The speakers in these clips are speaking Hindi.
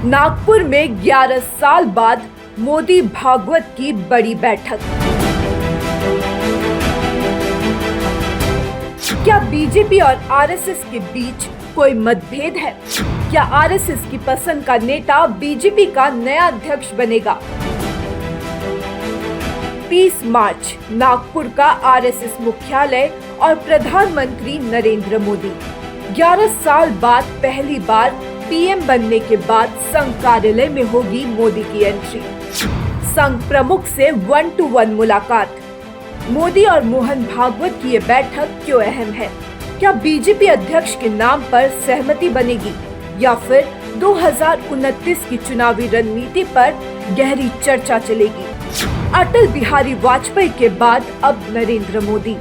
नागपुर में 11 साल बाद मोदी भागवत की बड़ी बैठक। क्या बीजेपी और आरएसएस के बीच कोई मतभेद है? क्या आरएसएस की पसंद का नेता बीजेपी का नया अध्यक्ष बनेगा? 30 मार्च नागपुर का आरएसएस मुख्यालय और प्रधानमंत्री नरेंद्र मोदी 11 साल बाद पहली बार पीएम बनने के बाद संघ कार्यालय में होगी मोदी की एंट्री। संघ प्रमुख से 1-to-1 मुलाकात। मोदी और मोहन भागवत की ये बैठक क्यों अहम है? क्या बीजेपी अध्यक्ष के नाम पर सहमति बनेगी या फिर 2029 की चुनावी रणनीति पर गहरी चर्चा चलेगी? अटल बिहारी वाजपेयी के बाद अब नरेंद्र मोदी।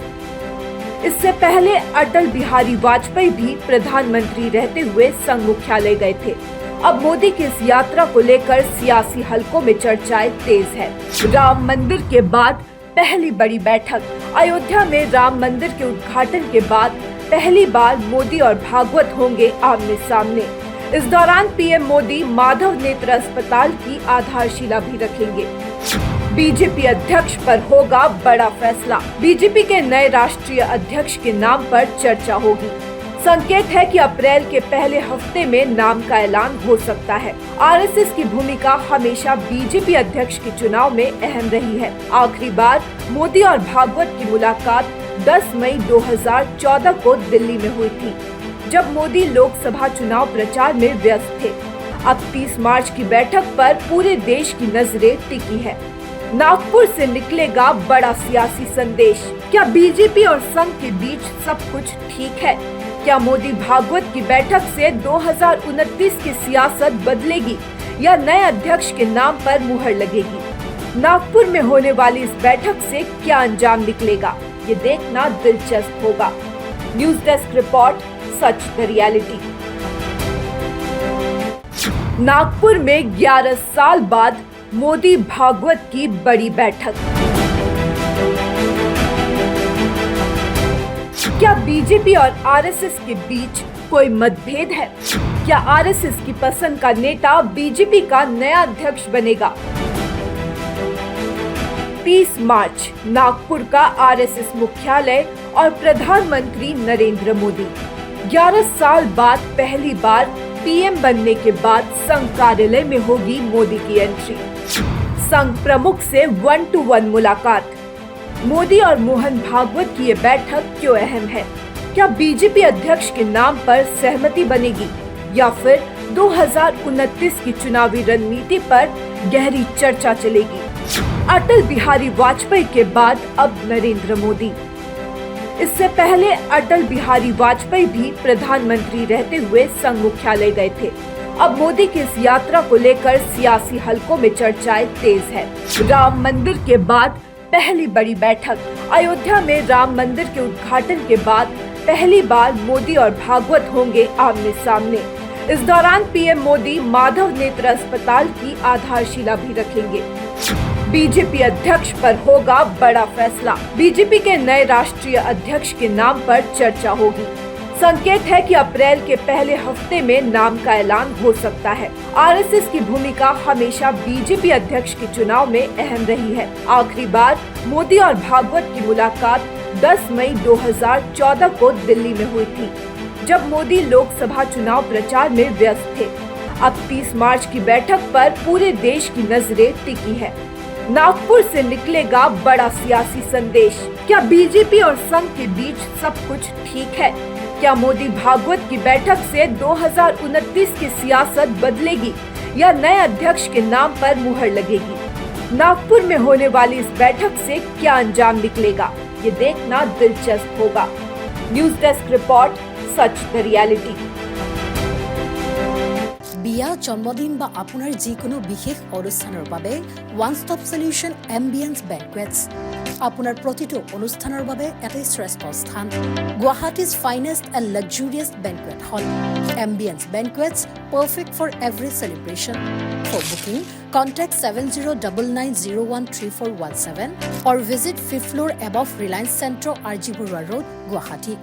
इससे पहले अटल बिहारी वाजपेयी भी प्रधानमंत्री रहते हुए संघ मुख्यालय गए थे। अब मोदी की इस यात्रा को लेकर सियासी हलकों में चर्चाएं तेज है। राम मंदिर के बाद पहली बड़ी बैठक। अयोध्या में राम मंदिर के उद्घाटन के बाद पहली बार मोदी और भागवत होंगे आमने सामने। इस दौरान पीएम मोदी माधव नेत्र अस्पताल की आधारशिला भी रखेंगे। बीजेपी अध्यक्ष पर होगा बड़ा फैसला। बीजेपी के नए राष्ट्रीय अध्यक्ष के नाम पर चर्चा होगी। संकेत है कि अप्रैल के पहले हफ्ते में नाम का ऐलान हो सकता है। आरएसएस की भूमिका हमेशा बीजेपी अध्यक्ष के चुनाव में अहम रही है। आखिरी बार मोदी और भागवत की मुलाकात 10 मई 2014 को दिल्ली में हुई थी, जब मोदी लोकसभा चुनाव प्रचार में व्यस्त थे। अब 30 मार्च की बैठक पर पूरे देश की नजरें टिकी है। नागपुर से निकलेगा बड़ा सियासी संदेश। क्या बीजेपी और संघ के बीच सब कुछ ठीक है? क्या मोदी भागवत की बैठक से 2029 की सियासत बदलेगी या नए अध्यक्ष के नाम पर मुहर लगेगी? नागपुर में होने वाली इस बैठक से क्या अंजाम निकलेगा, ये देखना दिलचस्प होगा। न्यूज डेस्क रिपोर्ट, सच द रियलिटी। नागपुर में 11 साल बाद मोदी भागवत की बड़ी बैठक। क्या बीजेपी और आरएसएस के बीच कोई मतभेद है? क्या आरएसएस की पसंद का नेता बीजेपी का नया अध्यक्ष बनेगा? 30 मार्च नागपुर का आरएसएस मुख्यालय और प्रधानमंत्री नरेंद्र मोदी 11 साल बाद पहली बार पीएम बनने के बाद संघ कार्यालय में होगी मोदी की एंट्री। संघ प्रमुख से 1-to-1 मुलाकात। मोदी और मोहन भागवत की ये बैठक क्यों अहम है? क्या बीजेपी अध्यक्ष के नाम पर सहमति बनेगी या फिर 2029 की चुनावी रणनीति पर गहरी चर्चा चलेगी? अटल बिहारी वाजपेयी के बाद अब नरेंद्र मोदी। इससे पहले अटल बिहारी वाजपेयी भी प्रधानमंत्री रहते हुए संघ मुख्यालय गए थे। अब मोदी की इस यात्रा को लेकर सियासी हलकों में चर्चाएं तेज है। राम मंदिर के बाद पहली बड़ी बैठक। अयोध्या में राम मंदिर के उद्घाटन के बाद पहली बार मोदी और भागवत होंगे आमने सामने। इस दौरान पीएम मोदी माधव नेत्र अस्पताल की आधारशिला भी रखेंगे। बीजेपी अध्यक्ष पर होगा बड़ा फैसला। बीजेपी के नए राष्ट्रीय अध्यक्ष के नाम पर चर्चा होगी। संकेत है कि अप्रैल के पहले हफ्ते में नाम का ऐलान हो सकता है। आरएसएस की भूमिका हमेशा बीजेपी अध्यक्ष के चुनाव में अहम रही है। आखिरी बार मोदी और भागवत की मुलाकात 10 मई 2014 को दिल्ली में हुई थी, जब मोदी लोकसभा चुनाव प्रचार में व्यस्त थे। अब 30 मार्च की बैठक पर पूरे देश की नजरें टिकी है। नागपुर से निकलेगा बड़ा सियासी संदेश। क्या बीजेपी और संघ के बीच सब कुछ ठीक है? क्या मोदी भागवत की बैठक से 2029 की सियासत बदलेगी या नए अध्यक्ष के नाम पर मुहर लगेगी? नागपुर में होने वाली इस बैठक से क्या अंजाम निकलेगा, ये देखना दिलचस्प होगा। न्यूज डेस्क रिपोर्ट, सच द रियलिटी। বিয়া জন্মদিন বা আপোনাৰ যিকোনো বিশেষ অনুষ্ঠানৰ বাবে one stop solution ambience banquets আপোনাৰ প্ৰতিটো অনুষ্ঠানৰ বাবে এটাই শ্ৰেষ্ঠ স্থান। Guwahati's finest and luxurious banquet hall. Ambience banquets perfect for every celebration. For booking contact 7099013417 or visit 5th floor above Reliance Centro, RG Burwa Road, Guwahati.